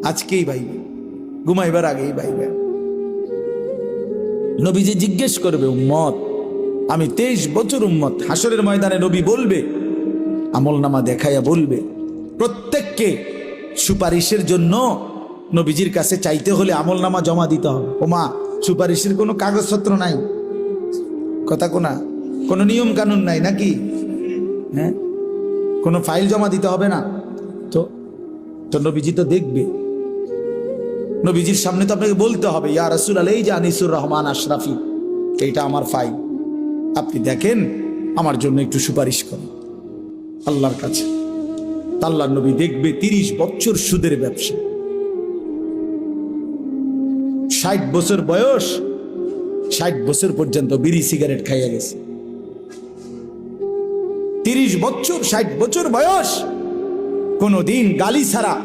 আজকেই ভাইবে, ঘুমাইবার আগেই ভাইবে। নবীজি জিজ্ঞেস করবে, উম্মত আমি 23 বছর উম্মত, হাসরের ময়দানে নবী বলবে, আমলনামা দেখাইয়া বলবে, প্রত্যেককে সুপারিশের জন্য নবীজির কাছে চাইতে হলে আমলনামা জমা দিতে হবে। ওমা, সুপারিশের কোনো কাগজপত্র নাই, কথা কোনা, কোনো নিয়ম কানুন নাই নাকি? হ্যাঁ, কোনো ফাইল জমা দিতে হবে না তো? তো নবীজি তো দেখবে, নবীজির সামনে তো আপনাকে বলতে হবে, ইয়া রাসূলুল্লাহ, এই যে আনিসুর রহমান আশরাফি, এইটা আমার ফাইল, আপনি দেখেন, আমার জন্য একটু সুপারিশ করেন আল্লাহর কাছে। আল্লাহর নবী দেখবে 30 বছর সুদের ব্যবসা, 60 বছর বয়স, 60 বছর পর্যন্ত বিড়ি সিগারেট খাইয়া গেছে। 30 বছর, 60 বছর বয়স, কোনদিন গালি ছাড়া